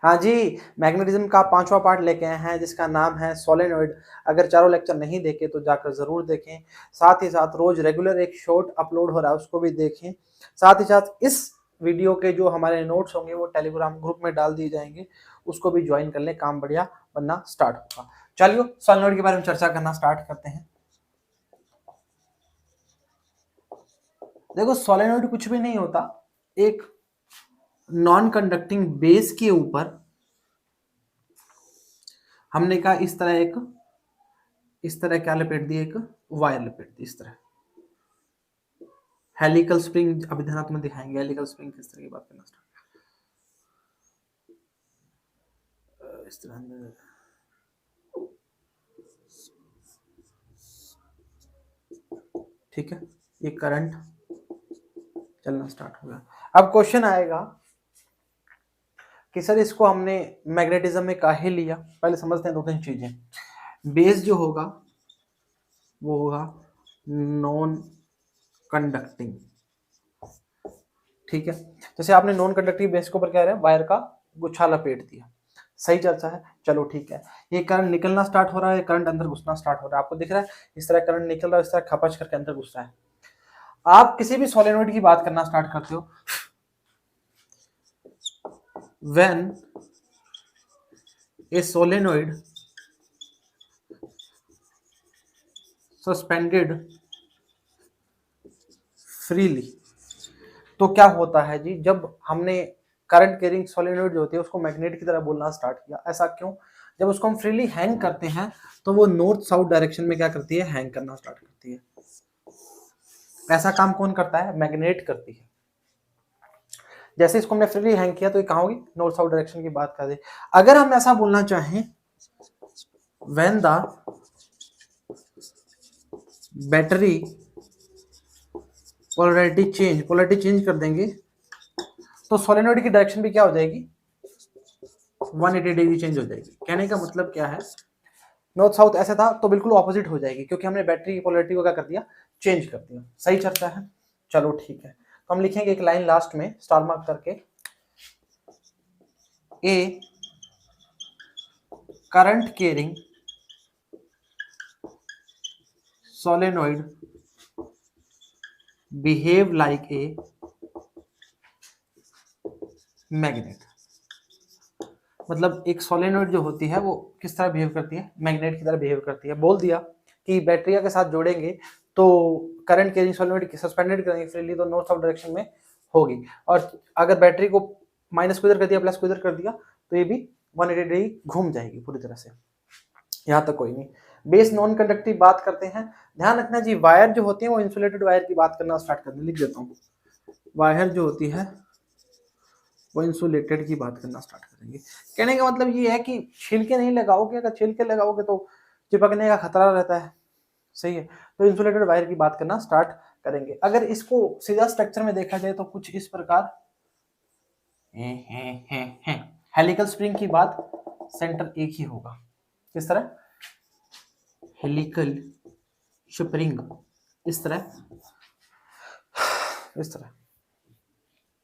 हाँ जी, मैग्नेटिज्म का 5वां पार्ट लेके आए हैं जिसका नाम है सोलेनॉइड। अगर चारों लेक्चर नहीं देखे तो जाकर ज़रूर देखें। साथ ही साथ रोज रेगुलर एक शॉर्ट अपलोड हो रहा है, उसको भी देखें। साथ ही साथ इस वीडियो के जो हमारे नोट्स होंगे वो टेलीग्राम ग्रुप में डाल दिए जाएंगे, उसको भी ज्वाइन कर लें, काम बढ़िया बनना स्टार्ट होगा। चलिए सोलेनॉइड के बारे में चर्चा करना स्टार्ट करते हैं। देखो सोलेनॉइड कुछ भी नहीं होता, एक नॉन कंडक्टिंग बेस के ऊपर हमने कहा इस तरह क्या लपेट दी, एक वायर लपेट दी इस तरह। हेलिकल स्प्रिंग अभी ध्यान में दिखाएंगे, हेलिकल स्प्रिंग किस तरह की बात करना स्टार्ट। इस तरह ठीक है, ये करंट चलना स्टार्ट हो गया। अब क्वेश्चन आएगा कि सर इसको हमने मैग्नेटिज्म में काहे लिया। पहले समझते हैं दो तीन चीजें। बेस जो होगा वो होगा नॉन कंडक्टिंग, ठीक है। जैसे आपने नॉन कंडक्टिव बेस के ऊपर क्या है, वायर का गुच्छा लपेट दिया, सही चर्चा है। चलो ठीक है, ये करंट निकलना स्टार्ट हो रहा है, करंट अंदर घुसना स्टार्ट हो रहा है, आपको दिख रहा है इस तरह करंट निकल रहा है, इस तरह खपच करके अंदर घुस रहा है। आप किसी भी सोलेनॉइड की बात करना स्टार्ट करते हो, when a solenoid suspended freely, तो क्या होता है जी, जब हमने करंट कैरिंग सोलेनॉइड जो होती है उसको मैग्नेट की तरह बोलना स्टार्ट किया। ऐसा क्यों? जब उसको हम फ्रीली हैंग करते हैं तो वो नॉर्थ साउथ डायरेक्शन में क्या करती है, हैंग करना स्टार्ट करती है। ऐसा काम कौन करता है? मैग्नेट करती है। जैसे इसको हमने फ्रीली हैंग किया तो ये कहाँ होगी, नॉर्थ साउथ डायरेक्शन की बात कर दे। अगर हम ऐसा बोलना चाहें, when the battery polarity change कर देंगे तो सोलेनॉइड की डायरेक्शन भी क्या हो जाएगी, 180 डिग्री चेंज हो जाएगी। कहने का मतलब क्या है, नॉर्थ साउथ ऐसा था तो बिल्कुल ऑपोजिट हो जाएगी, क्योंकि हमने बैटरी की पोलैरिटी को क्या कर दिया, चेंज कर दिया। सही चर्चा है। चलो ठीक है, तो हम लिखेंगे एक लाइन लास्ट में स्टार मार्क करके, a current carrying solenoid behave like a magnet. मतलब एक सोलेनॉइड जो होती है वो किस तरह बिहेव करती है, मैग्नेट की तरह बिहेव करती है। बोल दिया कि बैटरी के साथ जोड़ेंगे तो करंट कैरिंग सोलेनॉइड सस्पेंडेड करेंगे फ्रीली तो नॉर्थ साउथ डायरेक्शन में होगी, और अगर बैटरी को माइनस को इधर कर दिया प्लस को इधर कर दिया तो ये भी 180 डिग्री घूम जाएगी पूरी तरह से। यहाँ तक कोई नहीं। बेस नॉन कंडक्टिव बात करते हैं, ध्यान रखना जी, वायर जो होती है वो इंसुलेटेड वायर की बात करना स्टार्ट करते हैं। लिख देता हूँ, वायर जो होती है वो इंसुलेटेड की बात करना स्टार्ट करेंगे। कहने का मतलब ये है कि छिलके नहीं लगाओगे, अगर छिलके लगाओगे तो चिपकने का खतरा रहता है, सही है। तो इंसुलेटेड वायर की बात करना स्टार्ट करेंगे। अगर इसको सीधा स्ट्रक्चर में देखा जाए तो कुछ इस प्रकार, हेलिकल स्प्रिंग की बात, सेंटर एक ही होगा। किस तरह, हेलिकल स्प्रिंग इस तरह, इस तरह।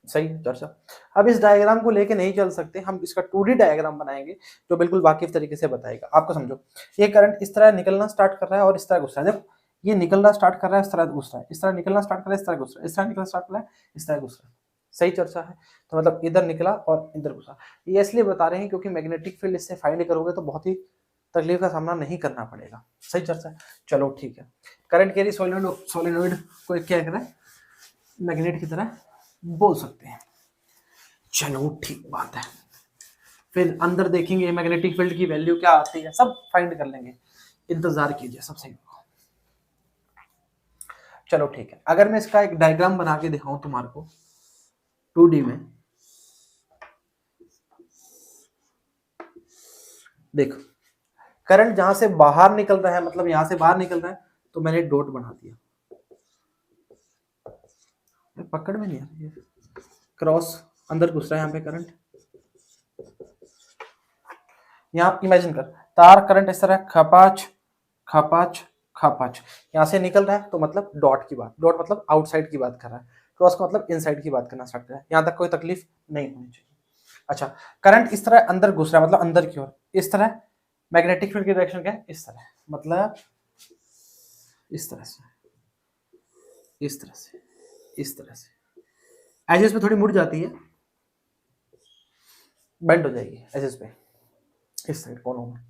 सही चर्चा। अब इस डायग्राम को लेके नहीं चल सकते, हम इसका 2D डायग्राम बनाएंगे जो बिल्कुल वाकिफ तरीके से बताएगा आपको। समझो, ये करंट इस तरह निकलना स्टार्ट कर रहा है और इस तरह घुस रहा है। देखो ये निकलना स्टार्ट कर रहा है, इस तरह घुस रहा है, इस तरह निकलना स्टार्ट कर रहा है, इस तरह घुस रहा है, इस तरह निकलना स्टार्ट कर रहा है, इस तरह घुस रहा है। सही चर्चा है। तो मतलब इधर निकला और इधर घुसा। ये इसलिए बता रहे हैं क्योंकि मैग्नेटिक फील्ड इससे फाइंड करोगे तो बहुत ही तकलीफ का सामना नहीं करना पड़ेगा। सही चर्चा है। चलो ठीक है, करंट कैरी सोलेनॉइड को क्या कर रहा है, मैग्नेट की तरह बोल सकते हैं। चलो ठीक बात है, फिर अंदर देखेंगे मैग्नेटिक फील्ड की वैल्यू क्या आती है, सब फाइंड कर लेंगे, इंतजार कीजिए, सब सही होगा। चलो ठीक है, अगर मैं इसका एक डायग्राम बना के दिखाऊं तुम्हारे को 2D में, देखो करंट जहां से बाहर निकल रहा है, मतलब यहां से बाहर निकल रहा है तो मैंने डॉट बना दिया, पकड़ में नहीं आ रही है, क्रॉस अंदर घुस रहा है यहाँ पे करंट। यहाँ इमेजिन कर, तार करंट इस तरह खपाच खपाच खपाच यहाँ से निकल रहा है तो मतलब डॉट की बात, डॉट मतलब आउटसाइड की बात कर रहा है, क्रॉस का मतलब इनसाइड की बात करना स्टार्ट कर रहा है। यहाँ तक कोई तकलीफ नहीं होनी चाहिए। अच्छा, करंट इस तरह अंदर घुस रहा है, मतलब अंदर की ओर इस तरह। मैग्नेटिक फील्ड की डायरेक्शन क्या है? इस तरह, मतलब इस तरह से, इस तरह से, इस तरह से। एजेस पे थोड़ी मुड़ जाती है, बेंड हो जाएगी एजेस पे, इस साइड कोनों में।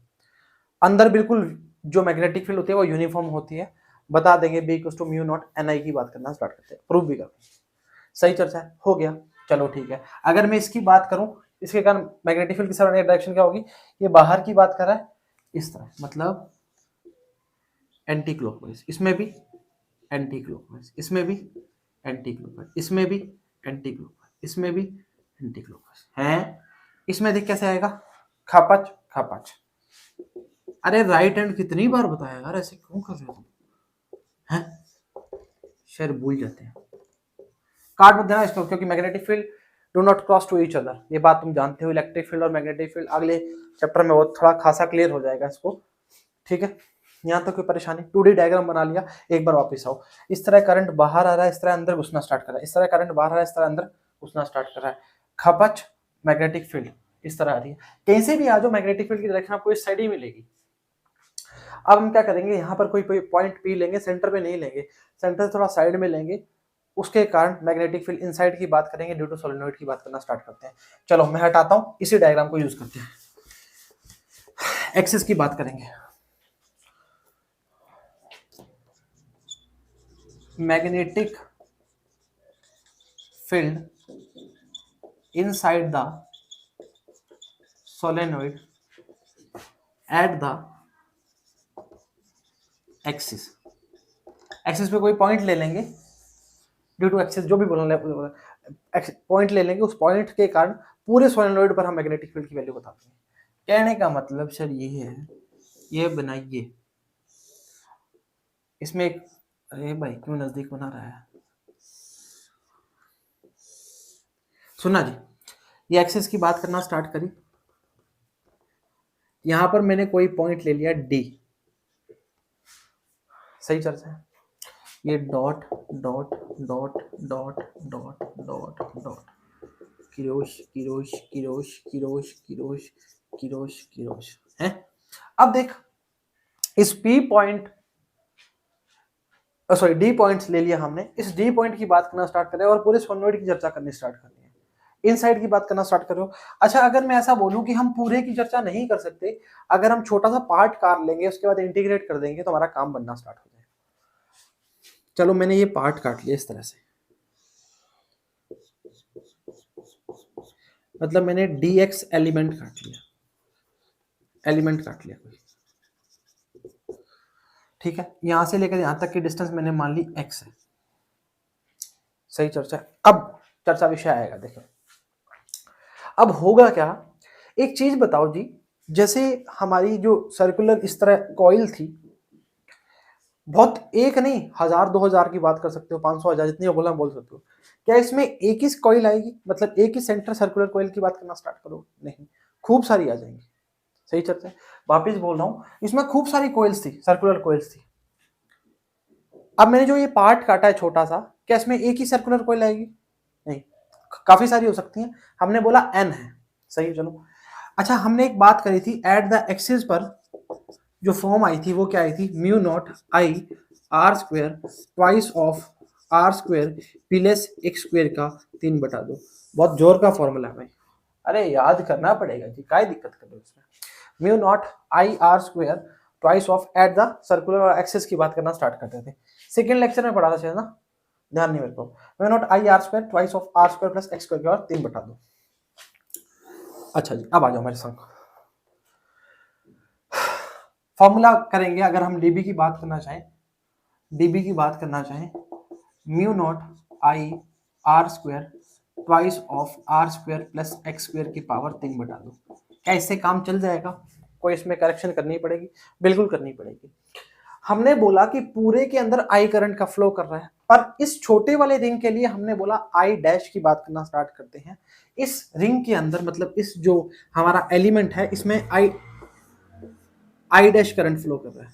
अंदर बिल्कुल जो मैग्नेटिक फील्ड होती है वो यूनिफॉर्म होती है। बता देंगे B equals to mu not NI की बात करना स्टार्ट करते हैं, प्रूफ भी करते हैं। सही चर्चा है, हो गया, चलो ठीक है। अगर मैं इसकी बात करूं, इसके कारण मैग्नेटिक फील्ड की सराउंडिंग डायरेक्शन क्या होगी? ये बाहर की बात कर रहा है इस तरह, मतलब एंटी क्लॉकवाइज, इसमें भी एंटी क्लॉकवाइज, इसमें भी एंटी क्लॉकवाइज, इसमें भी एंटी क्लॉकवाइज, इसमें भी एंटी क्लॉकवाइज है। इसमें देख कैसे आएगा? खापच खापच। अरे राइट हैंड कितनी बार बताया यार, ऐसे क्यों कर रहे हो तुम? हैं, शायद भूल जाते हैं। काट मत देना इसको, क्योंकि magnetic field do not cross to each other, ये बात तुम जानते हो। इलेक्ट्रिक फील्ड और मैग्नेटिक फील्ड अगले चैप्टर में बहुत थोड़ा खासा क्लियर हो जाएगा इसको, ठीक है। यहाँ तक कोई परेशानी? 2D डायग्राम बना लिया, एक बार वापस आओ। इस तरह करंट बाहर आ रहा है, इस तरह अंदर घुसना स्टार्ट कर रहा है, इस तरह करंट बाहर आ रहा है, इस तरह अंदर घुसना स्टार्ट कर रहा है। खपच मैग्नेटिक फील्ड इस तरह आ रही है। कहीं से भी आ जाओ, मैग्नेटिक फील्ड की डायरेक्शन आपको इस साइड ही मिलेगी। अब हम क्या करेंगे, यहाँ पर कोई पॉइंट P लेंगे, सेंटर पे नहीं लेंगे, सेंटर से थोड़ा साइड में लेंगे। उसके कारण मैग्नेटिक फील्ड इनसाइड की बात करेंगे, ड्यू टू सोलेनोइड की बात करना स्टार्ट करते हैं। चलो मैं हटाता हूं, इसी डायग्राम को यूज करते हैं। एक्सिस की बात करेंगे, magnetic field inside the solenoid at the axis. Axis पे कोई पॉइंट ले लेंगे, ड्यू टू एक्सिस जो भी बोलना पॉइंट ले लेंगे, उस पॉइंट के कारण पूरे सोलेनोइड पर हम मैग्नेटिक फील्ड की वैल्यू बताते हैं। कहने का मतलब सर ये है, ये बनाइए इसमें एक, अरे भाई क्यों नजदीक बना रहा है? सुना जी, ये एक्सिस की बात करना स्टार्ट करी, यहां पर मैंने कोई पॉइंट ले लिया D, सही चर्चा है। ये dot dot dot dot dot dot dot, किरोश किरोश किरोश किरोश किरोश किरोश किरोश है। अब देख, इस P point, sorry D points ले लिया हमने, इस D पॉइंट की बात करना स्टार्ट करें और पूरे सोलेनोइड की चर्चा करनी स्टार्ट करनी है, इनसाइड की बात करना स्टार्ट करो। अच्छा, अगर मैं ऐसा बोलूं कि हम पूरे की चर्चा नहीं कर सकते, अगर हम छोटा सा पार्ट काट लेंगे, उसके बाद इंटीग्रेट कर देंगे, तो हमारा काम बनना स्टार्ट हो जाएगा। चलो मैंने ये पार्ट काट लिया इस तरह से, मतलब मैंने dx एलिमेंट काट लिया, एलिमेंट काट लिया कोई, ठीक है। यहां से लेकर यहां तक की डिस्टेंस मैंने मान ली x है। सही चर्चा है। अब चर्चा विषय आएगा, देखो अब होगा क्या। एक चीज बताओ जी, जैसे हमारी जो सर्कुलर इस तरह कॉइल थी, बहुत एक नहीं 1000 2000 की बात कर सकते हो, 500 1000 जितनी बोला बोल सकते हो। क्या इसमें एक ही कॉइल आएगी, मतलब एक ही सेंटर सर्कुलर कॉइल की बात करना स्टार्ट करो? नहीं, खूब सारी आ जाएंगी। सही चर्चा है। वापिस बोल रहा हूं, इसमें खूब सारी कॉइल्स थी, सर्कुलर कॉइल्स थी। अब मैंने जो ये पार्ट काटा है छोटा सा, क्या इसमें एक ही सर्कुलर कॉइल आएगी? नहीं, काफी सारी हो सकती हैं। हमने बोला n है, सही, चलो। अच्छा, हमने एक बात करी थी, एट द एक्सिस पर जो फॉर्म आई थी वो क्या आई थी? Mu not I R square twice of R square plus X square का 3/2। बहुत जोर का फॉर्मूला है भाई, अरे याद करना पड़ेगा जी, काय दिक्कत कर रहे हो इसमें। Mu naught I R square twice of at the circular axis की बात करना स्टार्ट करते थे, सेकेंड लेक्चर में पढ़ा था शायद ना, ध्यान नहीं मेरे को। Mu not I R square twice of R square plus X square का 3/2। अच्छा जी, अब आ जाओ मेरे संग, फॉर्मूला करेंगे। अगर हम डीबी की बात करना चाहें, डीबी की बात करना चाहें, mu not I R square twice of R square plus X square की पावर 3/2। क्या इससे काम चल जाएगा? कोई इसमें करेक्शन करनी पड़ेगी? बिल्कुल करनी पड़ेगी। हमने बोला कि पूरे के अंदर आई करंट का फ्लो कर रहा है, पर इस छोटे वाले रिंग के लिए हमने बोला आई डैश की बात करना स्टार्ट करते हैं। इस रिंग के अंदर, मतलब इस जो हमारा एलिमेंट है, इसमें आई डैश करंट फ्लो कर रहा है।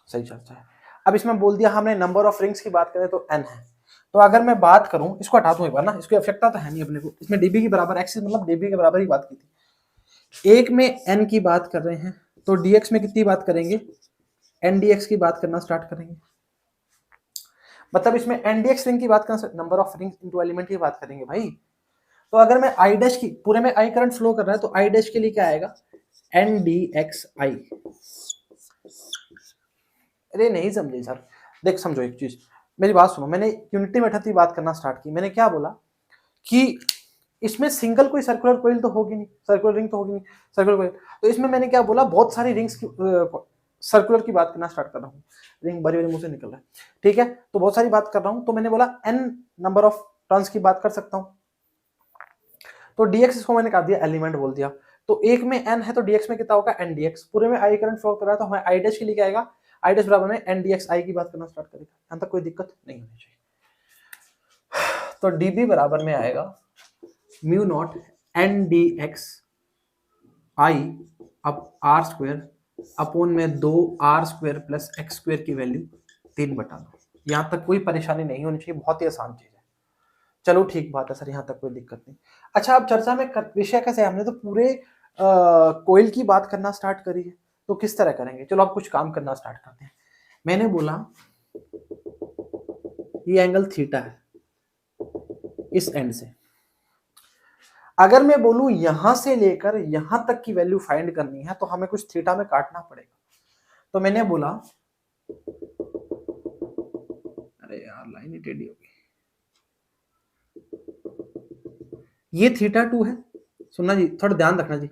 सही चर्चा है। अब इसमें बोल दिया हमने, नंबर ऑफ रिंग्स की बात करें तो n है, तो अगर मैं बात करूं, इसको हटा दूं एक बार ना, इसकी आवश्यकता तो है नहीं अपने को, इसमें डीबी के बराबर एक्स मतलब डीबी के बराबर ही बात की थी। एक में एन की बात कर रहे हैं तो डीएक्स में कितनी बात करेंगे, एनडीएक्स की बात करना स्टार्ट करेंगे। मतलब इसमें एनडीएक्स रिंग की बात करना, number of rings into element की बात करेंगे भाई। तो अगर मैं आई डैश की, पूरे में आई करंट फ्लो कर रहा है तो आई डैश के लिए क्या आएगा, एन डी एक्स आई। अरे नहीं समझे सर, देख समझो एक चीज, मेरी बात सुनो, मैंने यूनिटी मेथड की बात करना स्टार्ट की, मैंने क्या बोला कि इसमें सिंगल कोई सर्कुलर कोइल तो होगी नहीं, सर्कुलर रिंग तो होगी नहीं, सर्कुलर कोइल, तो इसमें मैंने क्या बोला, बहुत सारी रिंग्स की सर्कुलर की बात करना स्टार्ट कर रहा हूँ, रिंग बड़ी बड़ी मुंह से निकल रहा है, ठीक है, तो बहुत सारी बात कर रहा हूँ, तो मैंने बोला एन नंबर ऑफ टर्न्स की बात कर सकता हूँ, तो dx इसको मैंने कहा दिया एलिमेंट बोल दिया, तो एक में n है तो dx में कितना होगा n dx, पूरे में i करंट फ्लो कर रहा है तो हमें i डैश के लिए क्या आएगा, i डैश बराबर में n dx i की बात करना स्टार्ट करेगा, यहां तक कोई दिक्कत नहीं होनी चाहिए। तो db बराबर में आएगा mu naught n dx i अब r स्क्वायर अपोन में 2r square plus x square की वैल्यू 3/2। यहां तक कोई परेशानी नहीं होनी चाहिए, बहुत ही आसान चीज है। चलो ठीक बात है सर, यहाँ तक कोई दिक्कत नहीं। अच्छा अब चर्चा में विषय कैसे, हमने तो पूरे कोयल की बात करना स्टार्ट करी है, तो किस तरह करेंगे, चलो अब कुछ काम करना स्टार्ट करते हैं। मैंने बोला ये एंगल थीटा है इस एंड से, अगर मैं बोलूं यहां से लेकर यहां तक की वैल्यू फाइंड करनी है तो हमें कुछ थीटा में काटना पड़ेगा, तो मैंने बोला, अरे यार लाइन ही टेढ़ी हो गई, ये थीटा 2 है, सुनना जी, थोड़ा ध्यान रखना जी,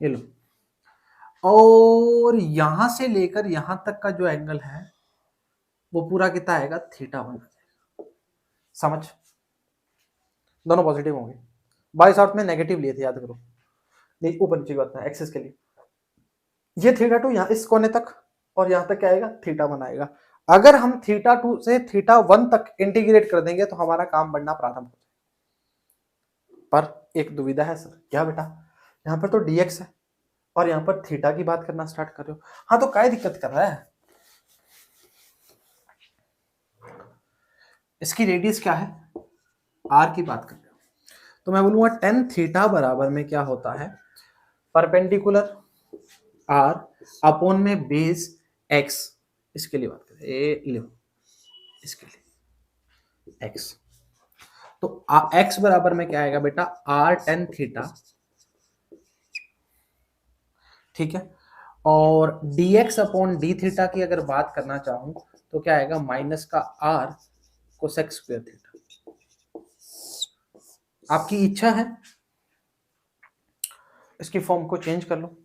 ये लो, और यहां से लेकर यहां तक का जो एंगल है वो पूरा कितना आएगा, थीटा 1 समझ, दोनों पॉजिटिव होंगे, बाई शॉर्ट में नेगेटिव लिए थे याद करो, नहीं ऊपर नीचे की बात है एक्सिस के लिए, ये थीटा 2 यहाँ इस कोने तक और यहां तक क्या आएगा, थीटा 1 आएगा। अगर हम थीटा 2 से थीटा 1 तक इंटीग्रेट कर देंगे तो हमारा काम बढ़ना प्रारंभ हो जाएगा। पर एक दुविधा है सर, क्या बेटा, यहाँ पर तो dx है और यहाँ पर थीटा की बात करना स्टार्ट कर रहे हो, हाँ तो क्या दिक्कत कर रहा है, इसकी रेडियस क्या है, r की बात कर रहे हो, तो मैं बोलूंगा टेन थीटा बराबर में क्या होता है, परपेंडिकुलर r अपॉन में बेस x, इसके लिए बात करें, ए लो इसके लिए x, तो x बराबर में क्या आएगा बेटा, r टेन थीटा, ठीक है, और dx अपॉन डी थीटा की अगर बात करना चाहूं तो क्या आएगा, माइनस का r कोसेक स्क्वायर थीटा। आपकी इच्छा है इसकी फॉर्म को चेंज कर लो,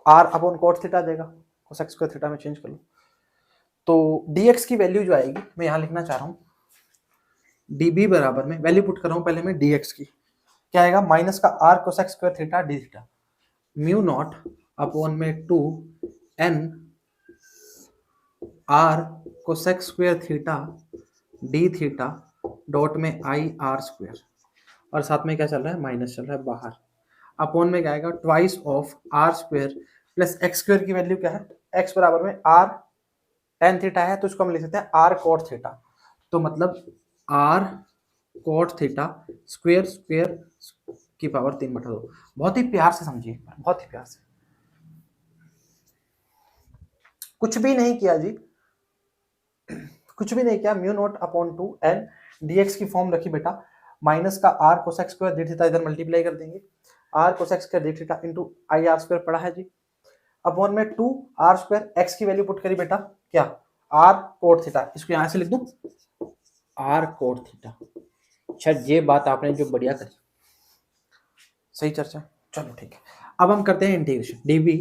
r अपॉन कोट थीटा देगा, कोसेक स्क्वायर थीटा में चेंज कर लो, तो dx की वैल्यू जो आएगी मैं यहां लिखना चाह रहा हूं, db बराबर में वैल्यू पुट कर रहा हूं पहले मैं dx की, क्या आएगा, माइनस का r cosec square theta D theta, mu not upon में 2 n r cosec square theta D theta dot में आई आर स्क्वायर, और साथ में क्या चल रहा है, माइनस चल रहा है बाहर, अपॉन में क्या आएगा, twice of R square plus X square की वैल्यू क्या है, एक्स बराबर में आर टेन थीटा है तो इसको हम लिख सकते हैं आर कोट थीटा, तो मतलब R cot theta square square की पावर 3/2। बहुत ही प्यार से समझिए, बहुत ही प्यार से, कुछ भी नहीं किया जी, कुछ भी नहीं किया, mu not upon 2 N dx की फॉर्म रखी बेटा, माइनस का r cosec square d theta इधर मल्टीप्लाई कर देंगे, r cosec square d theta into I R square पड़ा है जी, अपॉन में 2 r स्क्वायर x की वैल्यू पुट करी बेटा, क्या r कोट थीटा, इसको यहां से लिख दूं r कोट थीटा। अच्छा ये बात आपने जो बढ़िया करी, सही चर्चा, चलो ठीक है, अब हम करते हैं इंटीग्रेशन, dv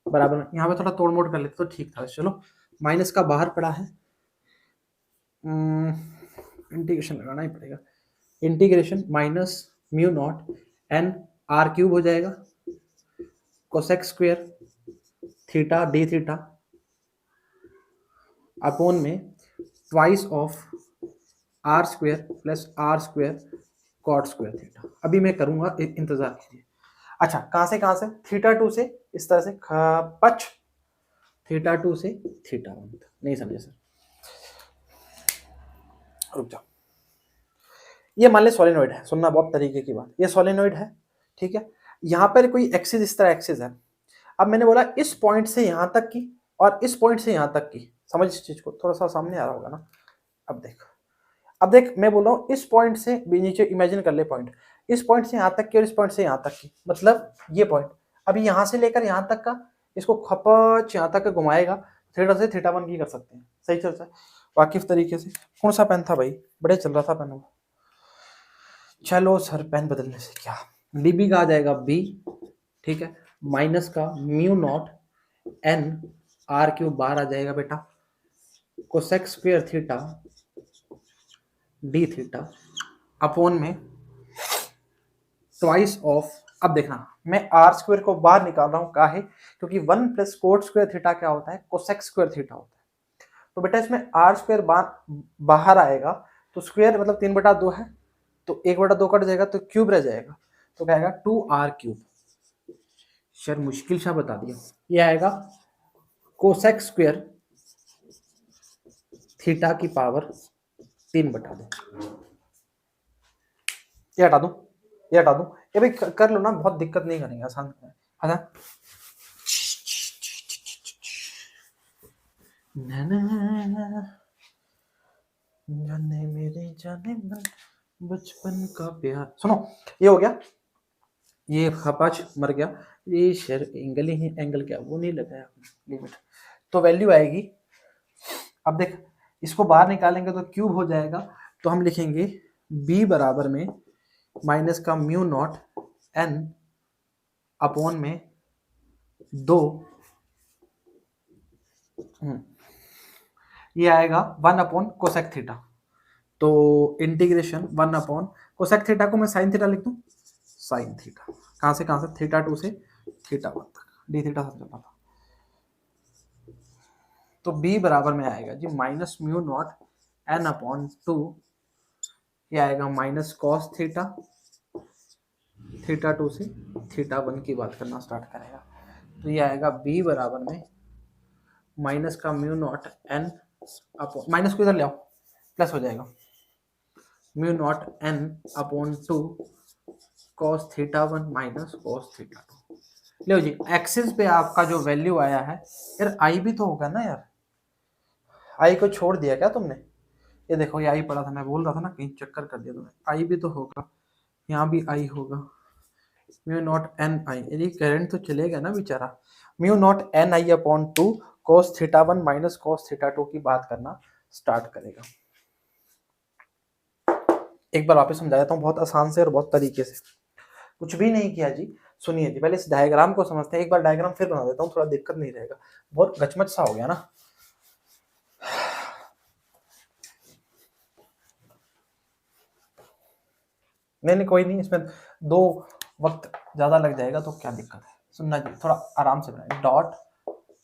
बराबर, यहाँ पे थोड़ा तोड़ मोड़ कर लेते तो ठीक था, चलो माइनस का बाहर पड़ा है, इंटीग्रेशन लगाना ही पड़ेगा, integration minus mu not N R cube हो जाएगा cosec square theta D theta upon में twice of R square plus R square cot square theta. अभी मैं करूंगा, इंतजार कीजिए। अच्छा कहां से थीटा 2 से इस तरह से पच, थीटा 2 से थीटा 1, नहीं समझे सर, रुक जाओ, ये मान ले सोलेनोइड है, सुनना बहुत तरीके की बात, ये सोलेनोइड है, ठीक है। यहाँ पर कोई एक्सिस इस तरह एक्सिस है। अब मैंने बोला इस पॉइंट से यहाँ तक की और इस पॉइंट से यहाँ तक की, समझ इस चीज को, थोड़ा सा सामने आ रहा होगा ना। अब देख मैं बोल रहा हूँ इस पॉइंट से भी नीचे इमेजिन कर ले पॉइंट, इस पॉइंट से यहाँ तक की और इस पॉइंट से यहाँ तक की, मतलब ये पॉइंट अभी यहाँ से लेकर यहाँ तक का, इसको खपच यहाँ तक का घुमाएगा, थीटा से थीटा वन की कर सकते हैं। सही चल रहा है वाकिफ तरीके से। कौन सा पेन था भाई, बड़े चल रहा था पेन वो। चलो सर पेन बदलने से क्या, डीबी का आ जाएगा बी, ठीक है, माइनस का mu not N R cube बाहर आ जाएगा बेटा, cosec square theta D theta upon में ट्वाइस ऑफ, अब देखना मैं आर स्क्वायर को बाहर निकाल रहा हूं, काहे, क्योंकि 1 प्लस कोट स्क्वायर थीटा क्या होता है, कोसेक स्क्वायर थीटा होता है। तो बेटा इसमें आर स्क्वायर बाहर आएगा, तो स्क्वायर मतलब 3/2 है, तो 1/2 कट जाएगा तो क्यूब रह जाएगा, तो क्या आएगा 2r क्यूब। सर मुश्किल सा बता दिया, ये आएगा कोसेक स्क्वायर थीटा की पावर 3/2। ये हटा दूं, ये हटा दूं, ये भाई कर लो ना, बहुत दिक्कत नहीं करेंगे, आसान है। जाने मेरे जाने मन बचपन का प्यार, सुनो ये हो गया, ये खपाच मर गया, ये शेर एंगल ही एंगल क्या वो नहीं लगाया लिमिट, तो वैल्यू आएगी। अब देख इसको बाहर निकालेंगे तो क्यूब हो जाएगा, तो हम लिखेंगे b बराबर में माइनस का म्यू नॉट n अपॉन में 2, ये आएगा 1 अपॉन कोसेक थीटा, तो इंटीग्रेशन 1 अपॉन कोसेक थीटा को मैं साइन थीटा लिख दूं, साइन थीटा कहां से थीटा 2 से थीटा 1 तक डी थीटा समझना था, तो b बराबर में आएगा जी minus mu naught n upon 2, ये आएगा माइनस कॉस थीटा, थीटा 2 से थीटा 1 की बात करना स्टार्ट करेगा, तो ये आएगा b बराबर में माइनस का mu naught n upon, minus को इधर ले आओ प्लस हो जाएगा, mu naught n upon 2 cos theta 1 minus cos theta 2। लो जी एक्सिस पे आपका जो वैल्यू आया है, यार आई भी तो होगा ना यार, आई को छोड़ दिया क्या तुमने, ये देखो ये आई पड़ा था, मैं बोल रहा था ना कहीं चक्कर कर दिया तुमने, आई भी तो होगा, यहाँ भी आई होगा, म्यू नॉट एन आई, यदि करंट तो चलेगा ना बेचारा, mu naught N I upon 2 cos theta 1 minus cos theta 2 की बात करना स्टार्ट करेगा। एक बार वापस समझा देता हूँ बहुत आसान से और बहुत तरीके से, कुछ भी नहीं किया जी, सुनिए जी पहले इस डायग्राम को समझते हैं, एक बार डायग्राम फिर बना देता हूँ, थोड़ा दिक्कत नहीं रहेगा, बहुत गचमच सा हो गया ना। नहीं कोई नहीं, इसमें 2 वक्त ज्यादा लग जाएगा तो क्या दिक्कत है, सुनना जी थोड़ा आराम से बनाए, डॉट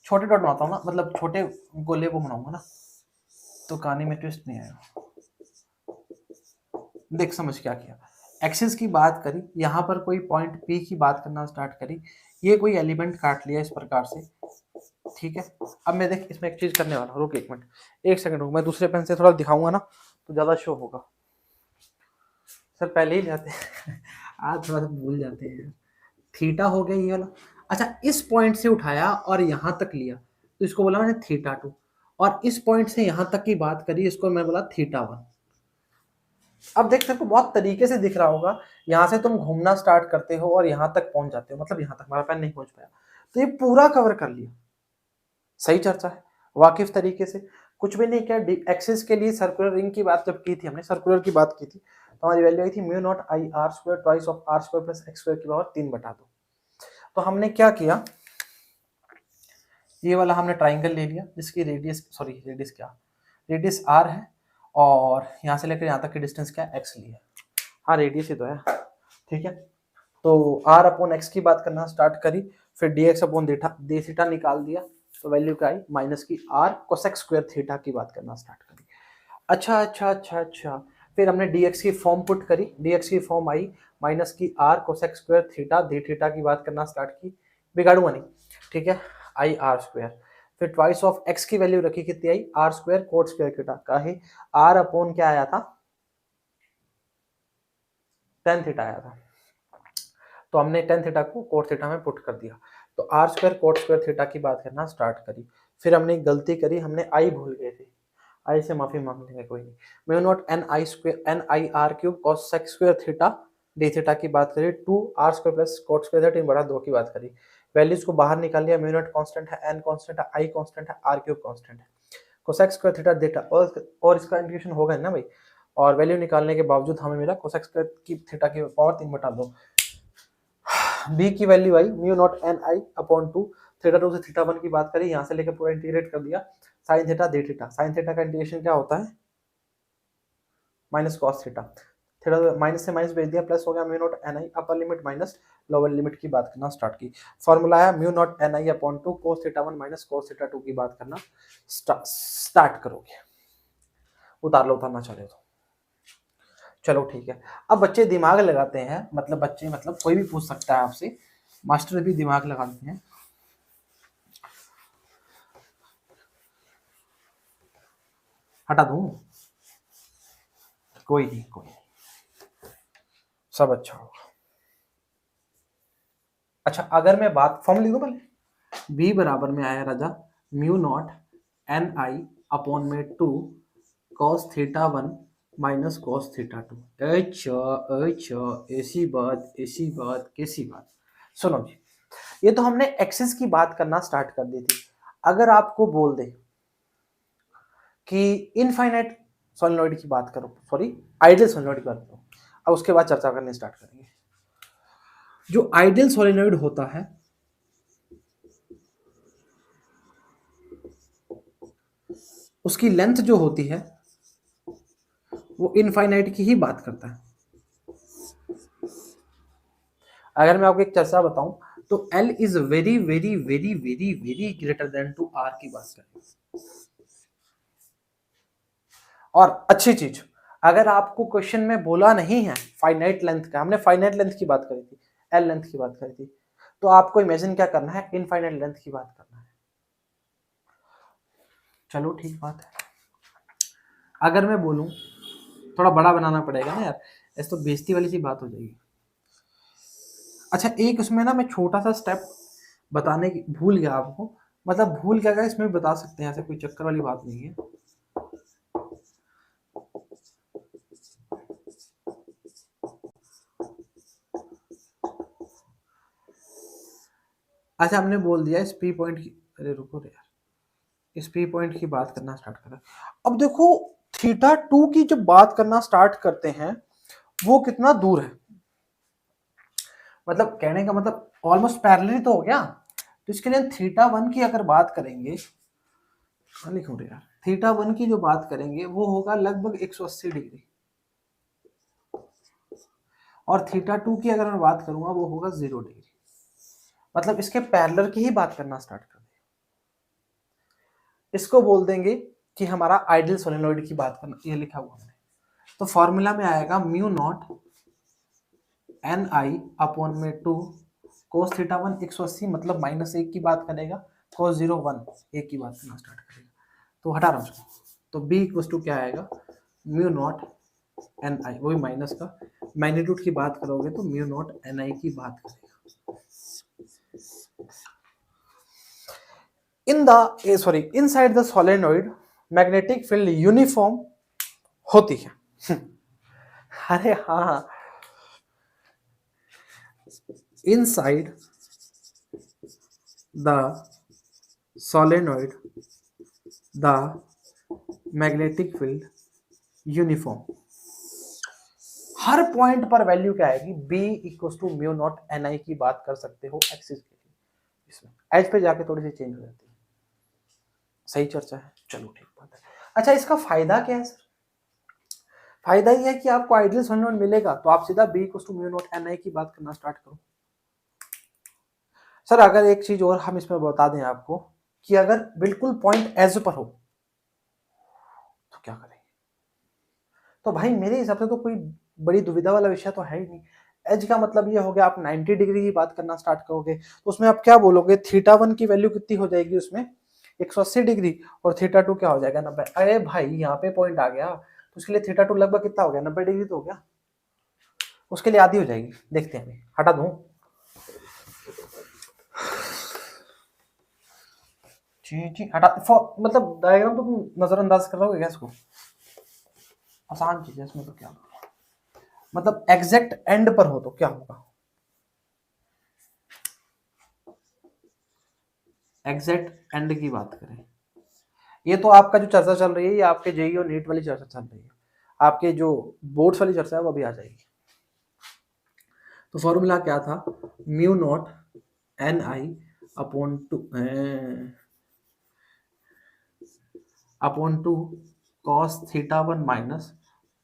छोटे डॉट बनाता हूँ ना, मतलब छोटे गोले वो बनाऊंगा ना, तो कहानी में ट्विस्ट नहीं आएगा। देख समझ क्या किया, एक्सिस की बात करी, यहाँ पर कोई पॉइंट P की बात करना स्टार्ट करी, ये कोई एलिमेंट काट लिया इस प्रकार से, ठीक है। अब मैं देख इसमें एक चीज करने वाला हूँ, रुक एक मिनट, एक सेकंड रुक, मैं दूसरे पेन से थोड़ा दिखाऊंगा ना तो ज्यादा शो होगा। सर पहले ही जाते हैं आज थोड़ा सा भूल जाते हैं, थीटा हो गया ये वाला, अच्छा इस पॉइंट से उठाया और यहाँ तक लिया तो इसको बोला मैंने थीटा 2, और इस पॉइंट से यहाँ तक की बात करी, इसको मैं बोला थीटा 1। अब देख तेरे को बहुत तरीके से दिख रहा होगा, यहाँ से तुम घूमना स्टार्ट करते हो और यहाँ तक पहुंच जाते हो, मतलब यहाँ तक हमारा पेन नहीं पहुंच पाया, तो ये पूरा कवर कर लिया। सही चर्चा है वाकिफ तरीके से, कुछ भी नहीं किया। एक्सिस के लिए सर्कुलर रिंग की बात जब की थी हमने, सर्कुलर की बात की थी, तो हमारी वैल्यू आई थी mu not I R square twice of R square plus X square की पावर 3/2। तो हमने क्या किया, ये वाला हमने ट्राइंगल ले लिया जिसकी रेडियस, सॉरी रेडियस क्या, रेडियस आर है, और यहाँ से लेकर यहाँ तक की डिस्टेंस क्या एक्स ली है, हाँ रेडियस ही तो है, ठीक है। तो आर अपॉन एक्स की बात करना स्टार्ट करी, फिर d x upon d theta निकाल दिया, तो वैल्यू क्या आई माइनस की आर कोसेक स्क्वायर थीटा की बात करना स्टार्ट करी। अच्छा, फिर हमने डी एक्स की फॉर्म पुट करी, डी एक्स की फॉर्म आई माइनस की R cosec square theta D theta की बात करना स्टार्ट की, बिगाड़ूंगा नहीं, ठीक है, आई आर स्क्वायर, फिर ट्वाइस ऑफ x की वैल्यू रखी कितनी आई, R square cot square theta का है, आर अपॉन क्या आया था, टेन थीटा आया था, तो हमने टेन थीटा को कोट थीटा में पुट कर दिया, तो R square cot square theta की बात करना स्टार्ट करी। फिर हमने एक गलती करी, हमने आई भूल गए थे, आई से माफी मांग लेंगे, कोई नहीं। Mu not N I square N I R cube cosec square theta D theta की बात करी, two R square plus cot square theta बड़ा दो की बात करी। वैल्यूज को बाहर निकाल लिया, म्यू नॉट कांस्टेंट है, एन कांस्टेंट है, आई कांस्टेंट है, आर क्यूब कांस्टेंट है, कोसेक स्क्वायर थीटा थीटा और इसका इंटीग्रेशन होगा ना भाई, और वैल्यू निकालने के बावजूद हमें मिला कोसेक स्क्वायर की थीटा की पावर 3 बटा 2, बी की value I mu naught N I upon 2, theta 2 से थीटा 1 की बात करी, यहाँ से लेकर पूरा इंटीग्रेट कर दिया, sine theta D theta, sine theta का इंटीग्रेशन क्या होता है, minus cos theta, theta minus से माइनस भेज दिया, प्लस हो गया म्यू नॉट एन आई, upper limit minus lower limit की बात करना स्टार्ट की। फॉर्मूला है mu naught N I upon 2 cos theta 1 minus cos theta 2 की बात करना स्टार्ट करोगे, उतार लो उतारना चाह रहे हो तो। चलो ठीक है, अब बच्चे दिमाग लगाते हैं, मतलब बच्चे मतलब कोई भी पूछ सकता है आपसे, मास्टर भी दिमाग लगाते हैं। हटा दूं, कोई नहीं कोई नहीं, सब अच्छा होगा। अच्छा अगर मैं बात फॉर्म लिख दूं पहले, b बराबर में आया राजा mu not N I upon में 2 cos theta 1 minus cos theta 2। अच्छा ऐसी बात कैसी बात, सुनो जी, ये तो हमने एक्सिस की बात करना स्टार्ट कर दी थी। अगर आपको बोल दे कि इनफाइनाइट सोलेनोइड की बात करो, सॉरी आइडियल सोलेनोइड की बात करो, अब उसके बाद चर्चा करनी स्टार्ट करेंगे। जो आइडियल सोलेनोइड होता है उसकी लेंथ जो होती है वो इनफाइनाइट की ही बात करता है। अगर मैं आपको एक चर्चा बताऊं तो L is very very very very very greater than two R की बात करें। और अच्छी चीज, अगर आपको क्वेश्चन में बोला नहीं है फाइनाइट लेंथ का, हमने फाइनाइट लेंथ की बात करी थी, L लेंथ की बात करी थी, तो आपको इमेजिन क्या करना है, इनफाइनाइट लेंथ की बात करना है। चलो ठीक बात है, अगर मैं बोलूं, थोड़ा बड़ा बनाना पड़ेगा ना यार, ऐसे तो बेइज्जती वाली सी बात हो जाएगी। अच्छा एक उसमें ना मैं छोटा सा स्टेप बताने की भूल गया आपको, मतलब भूल क्या, इसमें बता सकते हैं, ऐसे कोई चक्कर वाली बात नहीं है। अच्छा हमने बोल दिया इस पी पॉइंट की, अरे रुको रे यार, इस पी पॉइंट की बात करना स्टार्ट करा। अब देखो थीटा 2 की जब बात करना स्टार्ट करते हैं वो कितना दूर है, मतलब कहने का मतलब ऑलमोस्ट पैरेलल तो हो गया, तो इसके लिए थीटा 1 की अगर बात करेंगे, लिखूं रे यार, थीटा 1 की जो बात करेंगे वो होगा लगभग 180 डिग्री, और थीटा 2 की अगर मैं बात करूंगा वो होगा 0 डिग्री, मतलब इसके पैरेलल की ही बात करना स्टार्ट कर दें। इसको बोल देंगे कि हमारा आइडियल सोलेनोइड की बात करना, ये लिखा हुआ है, तो फॉर्मूला में आएगा mu naught N I upon में 2 कोस थीटा 1 180, मतलब -1 की बात करेगा, कोस 0 1 1 की बात करना स्टार्ट करेगा, तो हटा रहा हूं उसको, तो b इक्वल टू क्या आएगा, म्यू नॉट एन आई, वही माइनस का, मैग्नीट्यूड की बात करोगे तो म्यू नॉट एन आई की बात करेगा। In the sorry inside the solenoid magnetic field uniform होती है। अरे हाँ, inside the solenoid the magnetic field uniform, हर पॉइंट पर वैल्यू क्या आएगी, b equal to mu not N I की बात कर सकते हो एक्सिस के लिए, इसमें एच पे जाके थोड़ी सी चेंज हो जाती है। सही चर्चा है, चलो ठीक बात है। अच्छा इसका फायदा क्या है सर, फायदा ये है कि आपको आइडियल सोलेनोइड मिलेगा तो आप सीधा b equal to mu not N I की बात करना स्टार्ट करो। सर अगर एक चीज और हम इसमें बता दें आपको कि अगर बिल्कुल पॉइंट एज पर हो तो क्या करेंगे, तो भाई मेरे हिसाब से तो कोई बड़ी दुविधा वाला विषय तो है ही नहीं। एज का मतलब ये हो गया आप 90 डिग्री की बात करना स्टार्ट करोगे, तो उसमें आप क्या बोलोगे, थीटा 1 की वैल्यू कितनी हो जाएगी उसमें, 180 डिग्री और थीटा टू क्या हो जाएगा 90। अरे भाई यहाँ पे पॉइंट आ गया, तो उसके लिए थीटा टू लगभग कितना हो गया 90 डिग्री तो हो गया, उसके लिए आधी हो जाएगी। देखते हैं अभी, हटा दूं जी हटा, मतलब डायग्राम तो तुम नजरअंदाज कर रहोगे क्या इसको, आसान चीज है इसमें तो क्या, मतलब एग्जैक्ट एंड पर हो तो क्या होगा, एग्जैक्ट एंड की बात करें, ये तो आपका जो चर्चा चल रही है ये आपके जेईई और नीट वाली चर्चा चल रही है, आपके जो बोर्ड्स वाली चर्चा है वो अभी आ जाएगी। तो फॉर्मूला क्या था, mu naught N I upon two cos theta one minus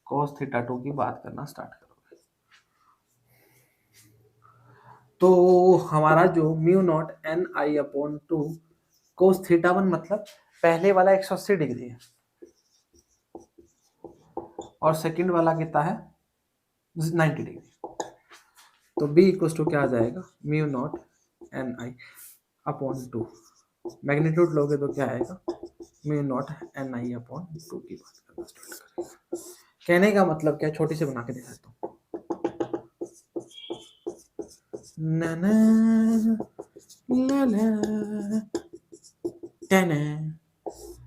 cos theta two की बात करना स्टार्ट करोगे। तो हमारा जो mu naught N I upon two cos theta one मतलब पहले वाला 180 डिग्री है और सेकंड वाला कितना है 90 डिग्री, तो b इक्वल टू क्या आ जाएगा mu naught N I upon two, magnitude लोगे तो क्या आएगा mu naught N I upon two की बात करना स्टार्ट करेगा। कहने का मतलब क्या, छोटी से बना के दिखाता हूँ,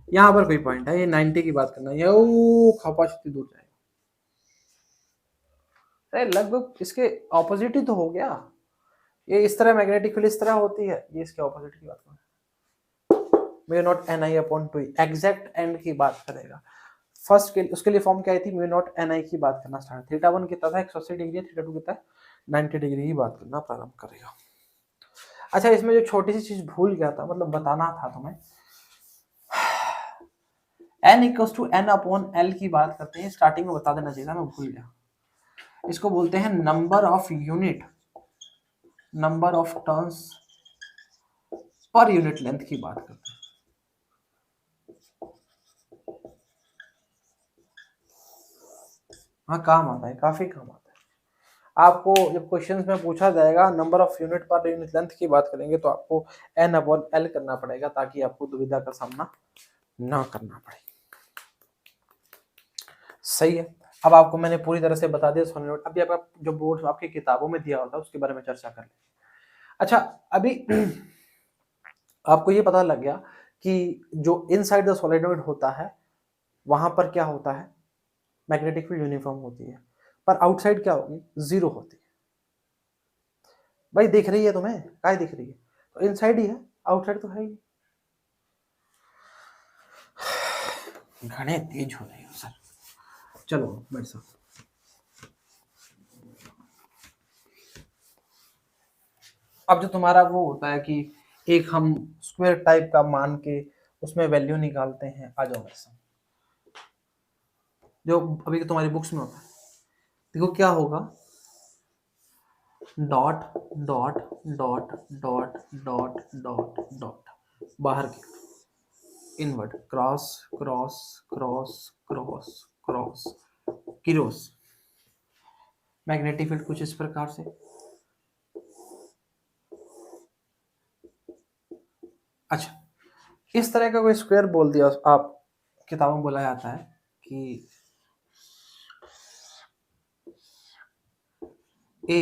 यहाँ पर कोई पॉइंट है, ये 90 की बात करना, ये खपाशती दूर जाएगा, अरे लगभग इसके ऑपोजिट ही तो हो गया, ये इस तरह मैग्नेटिक फील्ड इस तरह होती है, ये इसके ऑपोजिट की बात कर mu naught N I upon two, exact and की बात करेगा। फर्स्ट के उसके लिए फॉर्म क्या आई थी, म्यू नॉट एन आई की बात करना स्टार्ट, थीटा वन कितना था 180 डिग्री, थीटा टू कितना है 90 डिग्री की बात करना प्रारंभ करेगा। अच्छा इसमें जो छोटी सी चीज भूल गया था, मतलब बताना था तुम्हें, n equal to N upon L की बात करते हैं, स्टार्टिंग में बता देना चाहिए था, मैं भूल गया। इसको बोलते हैं number of unit, number of turns per unit length की बात करते हैं। हाँ काम आता है, काफी काम आता है आपको, जब क्वेश्चंस में पूछा जाएगा number of unit per unit length की बात करेंगे तो आपको n अपॉन एल करना पड़ेगा ताकि आपको दुविधा का सामना ना करना पड़े। सही है, अब आपको मैंने पूरी तरह से बता दिया सोलिनॉइड, अभी आप जो बोर्ड आपकी किताबों में दिया होता है उसके बारे में चर्चा कर लें। अच्छा अभी आपको ये पता लग गया कि जो इनसाइड द सोलिनॉइड होता है वहां पर क्या होता है, मैग्नेटिक फील्ड यूनिफॉर्म होती है, पर आउटसाइड क्या होगी, जीरो होती है। भाई दिख रही है तुम्हें, क्या दिख रही है, तो इनसाइड ही है, आउटसाइड तो है ही। घने तेज हो रहे हो सर, चलो मेरे साथ, अब जो तुम्हारा वो होता है कि एक हम स्क्वायर टाइप का मान के उसमें वैल्यू निकालते हैं, आ जाओ मेरे साथ, जो अभी तुम्हारी बुक्स में होता है, देखो क्या होगा, dot dot dot dot dot dot dot, बाहर की invert, cross cross cross cross cross cross, magnetic field कुछ इस प्रकार से। अच्छा इस तरह का कोई स्क्वायर बोल दिया, आप किताबों में बोला जाता है कि ए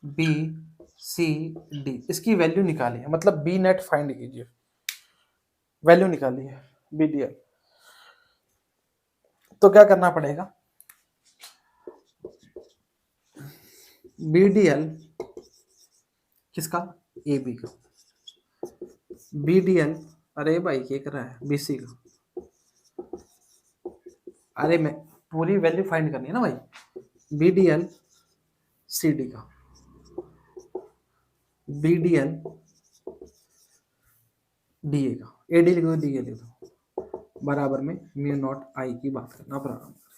बी सी डी, इसकी वैल्यू निकाली है, मतलब बी नेट फाइंड कीजिए, वैल्यू निकाली है बी डी एल, तो क्या करना पड़ेगा, बी डी एल किसका, ए बी का, बी डी एल, अरे भाई क्या कर रहा है, बी सी का, अरे मैं पूरी वैल्यू फाइंड करनी है ना भाई, B D L C D का, B D L D A का, ए डी लिख दो डी ए लिख दो, बराबर में म्यू नॉट आई की बात करना प्रारंभ करें।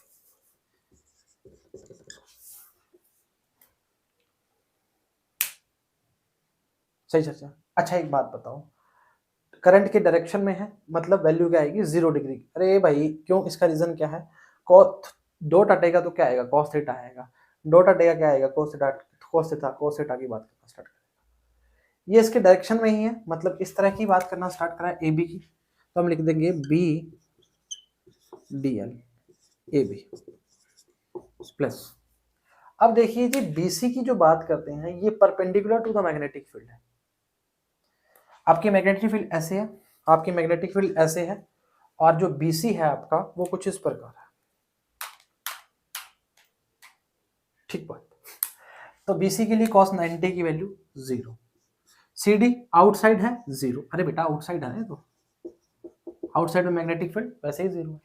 सही चर्चा। अच्छा एक बात बताओ, करंट के डायरेक्शन में है, मतलब वैल्यू क्या आएगी 0 डिग्री, अरे भाई क्यों, इसका रीजन क्या है, कॉस डॉट हटेगा तो क्या आएगा कॉस थीटा आएगा, डॉट हटेगा क्या आएगा cos theta, cos theta, cos theta की बात करना स्टार्ट करें, ये इसके डायरेक्शन में ही है, मतलब इस तरह की बात करना स्टार्ट करा ए बी की, तो हम लिख देंगे B D L A B plus. अब देखिए जी बीसी की जो बात करते हैं ये perpendicular to the magnetic field है। आपकी मैग्नेटिक फील्ड ऐसे है, आपकी मैग्नेटिक फील्ड ऐसे है, और जो बीसी है आपका वो कुछ इस प्रकार है। ठीक बात। तो बीसी के लिए cos 90 की वैल्यू 0, CD आउटसाइड है 0, अरे बेटा आउटसाइड है तो आउटसाइड में मैग्नेटिक फील्ड वैसे ही 0 है।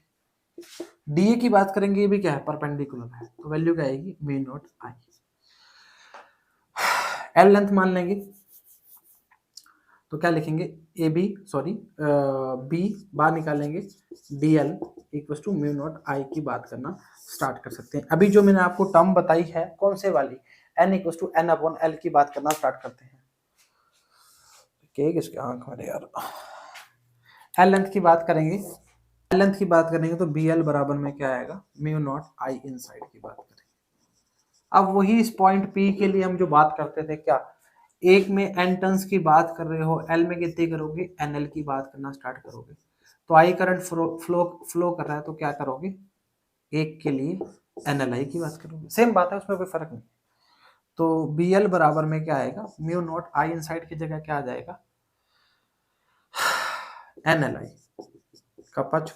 डीए की बात करेंगे, ये भी क्या है, परपेंडिकुलर है, तो वैल्यू क्या आएगी mu not I. L length मान लेंगे तो क्या लिखेंगे ए बी सॉरी बी बाहर निकालेंगे D L equal to mu not I की बात करना स्टार्ट कर सकते हैं। अभी जो मैंने आपको टर्म बताई है कौन से वाली, N equal to N upon L की बात करना स्टार्ट करते हैं। किसके आंख मेरे यार। एल लेंथ की बात करेंगे, एल लेंथ की बात करेंगे तो बी एल बराबर में क्या आएगा म्यू नॉट आई इनसाइड की बात करेंगे। अब वही इस पॉइंट पी के लिए हम जो बात करते थे, क्या एक में एन टर्न्स की बात कर रहे हो, एल में कितनी करोगे एन एल की बात करना स्टार्ट करोगे। तो आई करंट फ्लो कर रहा है तो क्या करोगे, एक के लिए एन एल आई की बात करोगे, सेम बात है उसमें कोई फर्क नहीं। तो बी एल बराबर में क्या आएगा म्यू नॉट आई इनसाइड की जगह क्या आ जाएगा एन एल आई का पच।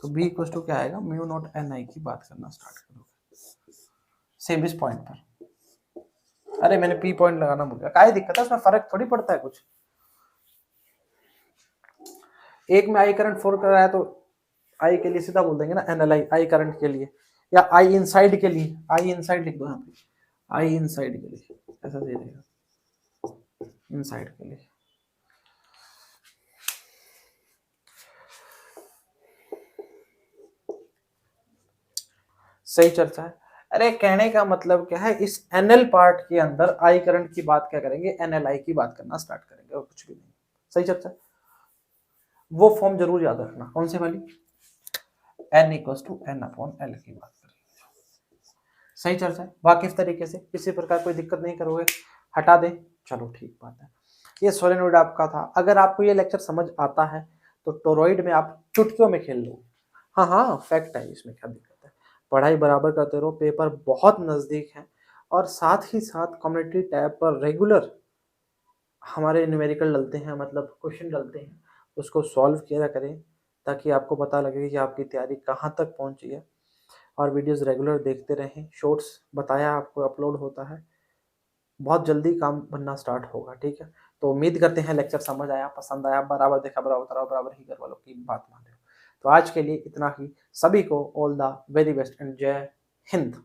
तो बी इक्वल टू क्या आएगा म्यू नॉट एन आई की बात करना स्टार्ट करोगे सेम इस पॉइंट पर। अरे मैंने पी पॉइंट लगाना भूल गया, क्या दिक्कत है, उसमें फर्क थोड़ी पड़ता है कुछ। एक में आई करंट फोर कर रहा है तो आई के लिए सीधा बोल देंगे ना N L I, I current के लिए, या आई इनसाइड के लिए, आई इनसाइड लिख दो यहाँ पे, आई इनसाइड के लिए ऐसा दे देगा, इनसाइड के लिए। सही चर्चा है। अरे कहने का मतलब क्या है, इस एनएल पार्ट के अंदर आई करंट की बात क्या करेंगे एनएलआई की बात करना स्टार्ट करेंगे और कुछ भी नहीं। सही चर्चा। वो फॉर्म जरूर याद रखना, कौन से वाली, N equal to N upon L की बात करेंगे। सही चर्चा है, वाकिफ तरीके से, किसी प्रकार कोई दिक्कत नहीं करोगे, हटा दें, चलो ठीक बात है। ये सोलेनोइड आपका था। अगर आपको ये लेक्चर समझ आता है तो टोरॉइड में आप चुटकियों में खेल लो। हाँ फैक्ट है, इसमें क्या दिक्कत है, पढ़ाई बराबर करते रहो, पेपर बहुत नज़दीक है, और साथ ही साथ कम्युनिटी टैब पर रेगुलर हमारे न्यूमेरिकल डलते हैं, मतलब क्वेश्चन डलते हैं, उसको सॉल्व किया करें ताकि आपको पता लगे कि आपकी तैयारी कहाँ तक पहुँची है। और वीडियोस रेगुलर देखते रहें, शॉर्ट्स बताया आपको अपलोड होता है, बहुत जल्दी काम बनना स्टार्ट होगा। ठीक है, तो उम्मीद करते हैं लेक्चर समझ आया, पसंद आया, बराबर देखा बराबर उतरा, बराबर ही घर वालों की बात मान रहे हो। तो आज के लिए इतना ही, सभी को all the very best and जय हिंद।